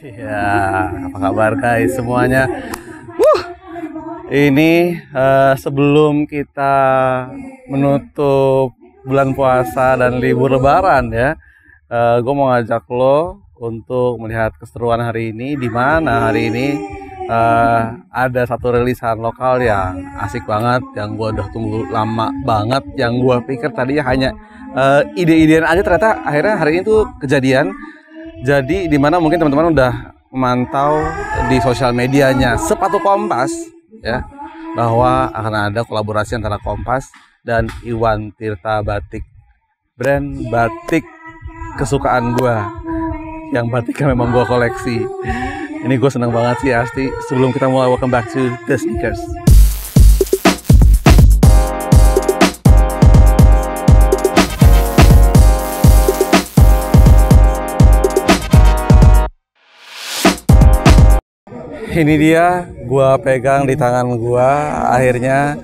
Ya, apa kabar guys semuanya? Ini sebelum kita menutup bulan puasa dan libur lebaran ya, gue mau ngajak lo untuk melihat keseruan hari ini. Di mana hari ini ada satu rilisan lokal yang asik banget, yang gue udah tunggu lama banget, yang gue pikir tadinya hanya ide-idean aja, ternyata akhirnya hari ini tuh kejadian. Jadi dimana mungkin teman-teman udah memantau di sosial medianya Sepatu Kompas ya, bahwa akan ada kolaborasi antara Kompas dan Iwan Tirta Batik, brand batik kesukaan gua, yang batiknya memang gua koleksi. Ini gue seneng banget sih Asti. Sebelum kita mulai, welcome back to The Sneakers. Ini dia, gua pegang di tangan gua akhirnya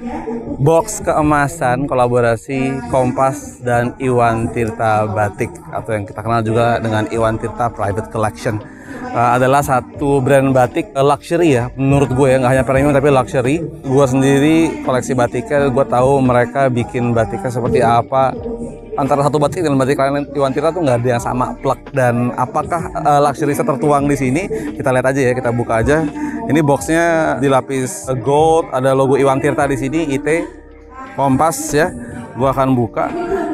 box keemasan kolaborasi Kompas dan Iwan Tirta Batik, atau yang kita kenal juga dengan Iwan Tirta Private Collection. Adalah satu brand batik luxury ya, menurut gue ya, nggak hanya premium tapi luxury. Gue sendiri koleksi batiknya, gue tahu mereka bikin batiknya seperti apa. Antara satu batik dan batik lain Iwan Tirta tuh nggak ada yang sama plek. Dan apakah luxury-nya tertuang di sini? Kita lihat aja ya, kita buka aja. Ini boxnya dilapis gold, ada logo Iwan Tirta di sini, IT, Kompas ya. Gue akan buka,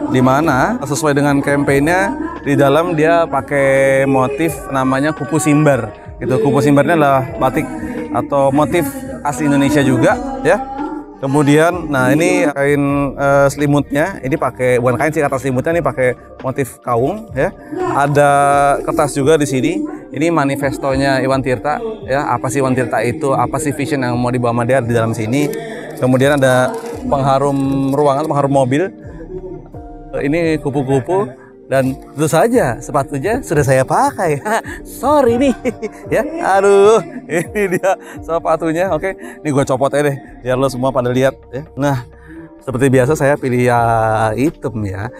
di mana sesuai dengan kampanye di dalam dia pakai motif namanya kupu simbar. Gitu, kupu simbarnya adalah batik atau motif asli Indonesia juga ya. Kemudian, nah ini kain selimutnya, ini pakai bukan kain sih, kata selimutnya ini pakai motif kaung ya. Ada kertas juga di sini. Ini manifestonya Iwan Tirta ya. Apa sih Iwan Tirta itu? Apa sih vision yang mau dibawa sama dia di dalam sini? Kemudian ada pengharum ruangan, pengharum mobil. Ini kupu-kupu. Dan tentu saja sepatunya sudah saya pakai. Sorry nih ya, aduh, ini dia sepatunya. Oke, ini gue copot aja deh biar lo semua pada lihat ya. Nah, seperti biasa saya pilih ya hitam ya.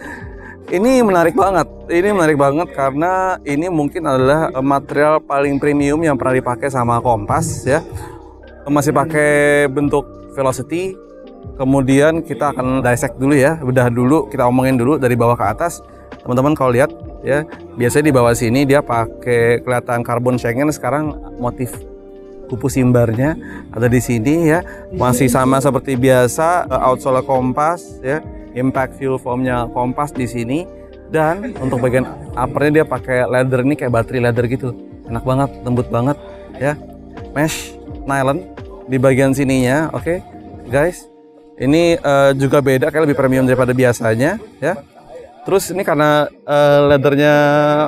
Ini menarik banget. Ini menarik banget karena ini mungkin adalah material paling premium yang pernah dipakai sama Kompas ya. Masih pakai bentuk velocity. Kemudian kita akan dissect dulu ya, bedah dulu, kita omongin dulu dari bawah ke atas. Teman-teman kalau lihat ya, biasanya di bawah sini dia pakai kelihatan karbon Schengen. Sekarang motif kupu simbarnya ada di sini ya, masih sama seperti biasa. Outsole Kompas ya, impact fuel foamnya Kompas di sini. Dan untuk bagian uppernya dia pakai leather, ini kayak battery leather gitu, enak banget, lembut banget ya. Mesh nylon di bagian sininya. Oke guys, ini juga beda, kayak lebih premium daripada biasanya ya. Terus ini karena leathernya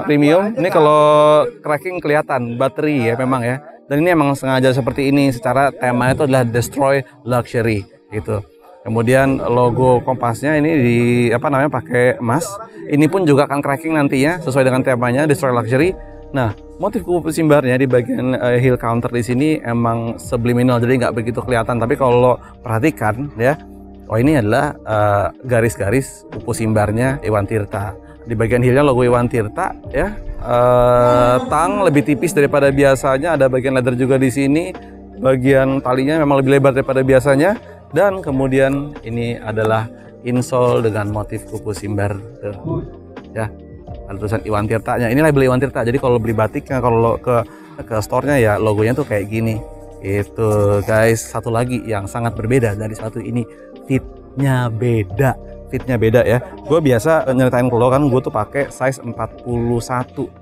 premium, ini kalau cracking kelihatan bateri ya memang ya. Dan ini emang sengaja seperti ini, secara tema itu adalah Destroy Luxury gitu. Kemudian logo Kompasnya ini di apa namanya pakai emas. Ini pun juga akan cracking nantinya sesuai dengan temanya Destroy Luxury. Nah, motif kupu simbarnya di bagian heel counter di sini emang subliminal, jadi nggak begitu kelihatan. Tapi kalau perhatikan ya, oh ini adalah garis-garis kupu simbarnya Iwan Tirta. Di bagian heelnya logo Iwan Tirta ya. Tang lebih tipis daripada biasanya. Ada bagian leather juga di sini. Bagian talinya memang lebih lebar daripada biasanya. Dan kemudian ini adalah insole dengan motif kupu simbar ya. Ada tulisan Iwan Tirtanya. Ini label Iwan Tirta. Jadi kalau beli batiknya, kalau ke store-nya ya logonya tuh kayak gini. Itu guys, satu lagi yang sangat berbeda dari sepatu ini, fitnya beda. Fitnya beda ya. Gue biasa nyeritain ke lo kan, gue tuh pakai size 41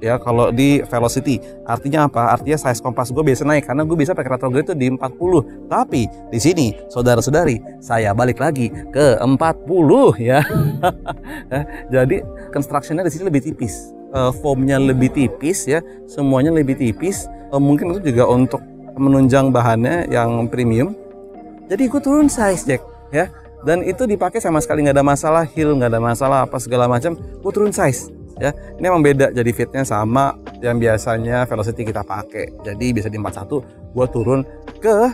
ya kalau di Velocity. Artinya apa? Artinya size Kompas gue biasa naik karena gue bisa pakai retrograde itu di 40. Tapi di sini saudara-saudari, saya balik lagi ke 40 ya. Jadi constructionnya di sini lebih tipis. Foamnya lebih tipis ya. Semuanya lebih tipis. Mungkin itu juga untuk menunjang bahannya yang premium. Jadi gue turun size Jack ya. Dan itu dipakai sama sekali nggak ada masalah, heel nggak ada masalah, apa segala macam. Gue turun size ya. Ini emang beda, jadi fitnya sama yang biasanya Velocity kita pakai. Jadi bisa di 41, gue turun ke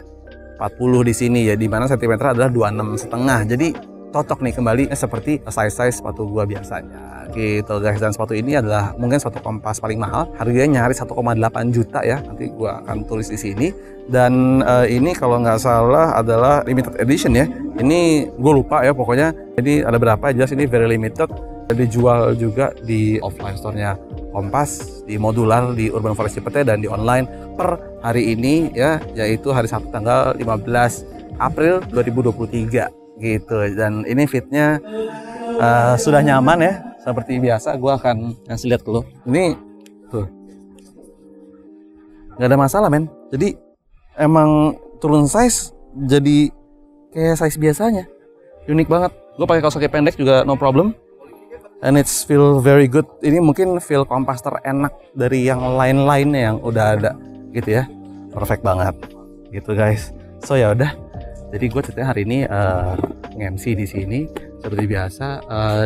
40 di sini ya, di mana sentimeter adalah 26,5. Jadi cocok nih kembali seperti size sepatu gua biasanya gitu guys. Dan sepatu ini adalah mungkin sepatu Kompas paling mahal, harganya nyaris 1,8 juta ya, nanti gua akan tulis di sini. Dan ini kalau nggak salah adalah limited edition ya, ini gue lupa ya pokoknya, jadi ada berapa jelas ini very limited. Dijual juga di offline store-nya Kompas, di modular, di Urban Forest Cipete, dan di online per hari ini ya, yaitu hari Sabtu tanggal 15 April 2023 gitu. Dan ini fitnya sudah nyaman ya, seperti biasa. Gue akan ngasih lihat ke lo. Ini tuh nggak ada masalah men. Jadi emang turun size jadi kayak size biasanya, unik banget. Gue pakai kaos kaki pendek juga no problem. And it's feel very good. Ini mungkin feel Kompas terenak dari yang lain-lainnya yang udah ada gitu ya. Perfect banget gitu guys. So ya udah. Jadi gue ceritanya hari ini nge-MC di sini seperti biasa.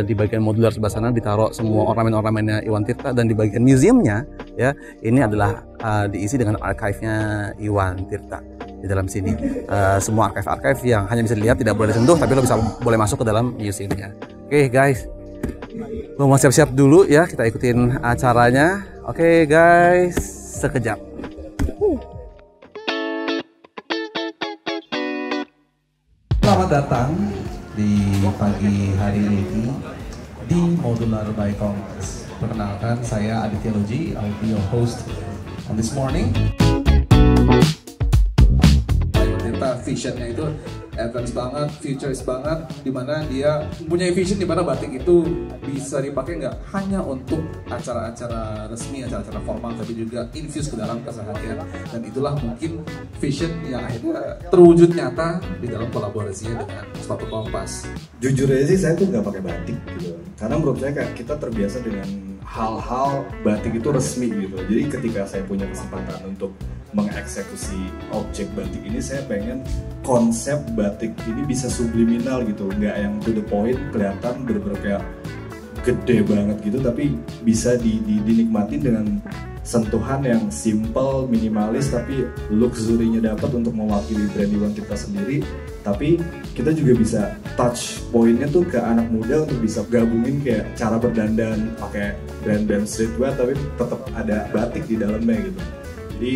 Di bagian modular sebelah sana ditaruh semua ornamen-ornamennya Iwan Tirta, dan di bagian museumnya ya ini adalah diisi dengan archive-nya Iwan Tirta di dalam sini. Semua archive-archive yang hanya bisa dilihat, tidak boleh disentuh, tapi lo bisa boleh masuk ke dalam museumnya. Oke guys. Gue mau siap-siap dulu ya, kita ikutin acaranya. Oke guys, sekejap. Selamat datang di pagi hari ini di Modular by Kompas. Perkenalkan, saya Aditya Loji, I'll be your host on this morning. Visionnya itu advance banget, futuris banget, dimana dia punya vision dimana batik itu bisa dipakai nggak hanya untuk acara-acara resmi, acara-acara formal, tapi juga infuse ke dalam keseharian. Dan itulah mungkin vision yang akhirnya terwujud nyata di dalam kolaborasinya dengan sepatu Kompas. Jujur aja sih, saya tuh nggak pakai batik gitu, karena menurut saya kayak kita terbiasa dengan hal-hal batik itu resmi gitu. Jadi ketika saya punya kesempatan untuk mengeksekusi objek batik ini, saya pengen konsep batik ini bisa subliminal gitu, nggak yang to the point, kelihatan bener-bener kayak gede banget gitu, tapi bisa dinikmatin dengan sentuhan yang simple, minimalis, tapi luxury-nya dapat untuk mewakili brand Iwan Tirta sendiri. Tapi kita juga bisa touch pointnya tuh ke anak muda untuk bisa gabungin kayak cara berdandan pakai brand-brand streetwear, tapi tetap ada batik di dalamnya gitu. Jadi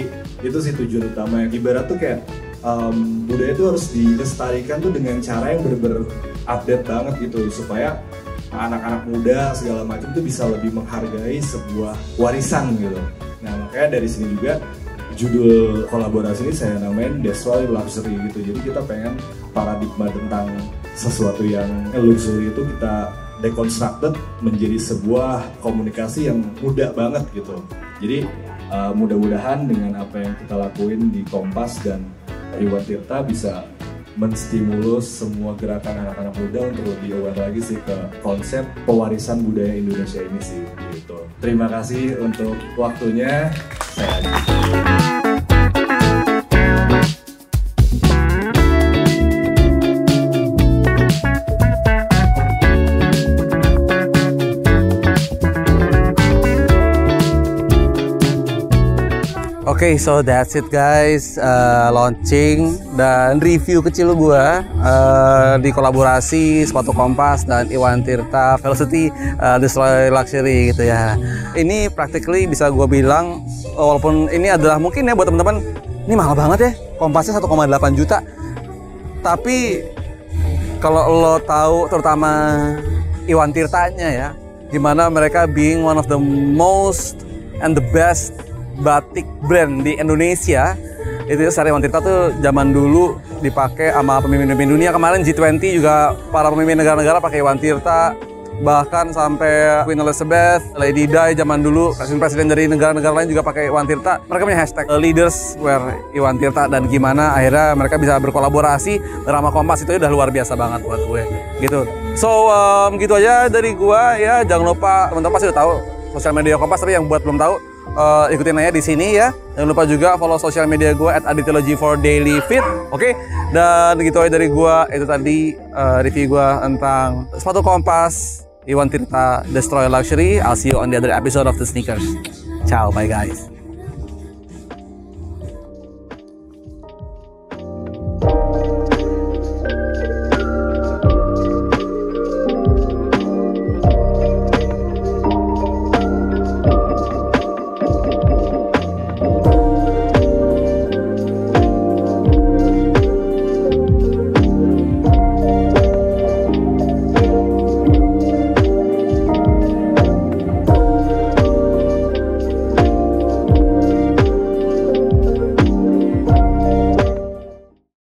itu sih tujuan utama. Ibarat tuh kayak budaya itu harus dilestarikan tuh dengan cara yang bener-bener update banget gitu, supaya anak-anak muda segala macam tuh bisa lebih menghargai sebuah warisan gitu. Nah makanya dari sini juga judul kolaborasi ini saya namain Destroy Luxury gitu. Jadi kita pengen paradigma tentang sesuatu yang luxury itu kita deconstructed menjadi sebuah komunikasi yang mudah banget gitu. Jadi mudah-mudahan dengan apa yang kita lakuin di Kompas dan Iwan Tirta bisa menstimulus semua gerakan anak-anak muda untuk lebih aware lagi sih ke konsep pewarisan budaya Indonesia ini sih gitu. Terima kasih untuk waktunya. Saya Adi. Oke, so that's it guys, launching dan review kecil gua di kolaborasi sepatu Kompas dan Iwan Tirta Velocity Destroy Luxury gitu ya. Ini practically bisa gua bilang, walaupun ini adalah mungkin ya buat teman-teman ini mahal banget ya, Kompasnya 1,8 juta. Tapi kalau lo tahu terutama Iwan Tirtanya ya, dimana mereka being one of the most and the best batik brand di Indonesia, itu secara Iwan Tirta tuh zaman dulu dipakai sama pemimpin-pemimpin dunia. Kemarin G20 juga para pemimpin negara-negara pakai Iwan Tirta, bahkan sampai Queen Elizabeth, Lady Di zaman dulu, presiden-presiden dari negara-negara lain juga pakai Iwan Tirta. Mereka punya hashtag leaders wear Iwan Tirta, dan gimana akhirnya mereka bisa berkolaborasi bersama Kompas itu udah luar biasa banget buat gue gitu. So gitu aja dari gue ya. Jangan lupa, teman-teman pasti udah tahu sosial media Kompas, tapi yang buat belum tahu ikutin aja di sini ya. Jangan lupa juga follow sosial media gue @aditology for daily fit. Oke? Dan gitu aja dari gue. Itu tadi review gue tentang sepatu Kompas Iwan Tirta Destroy Luxury. I'll see you on the other episode of the sneakers. Ciao, bye guys.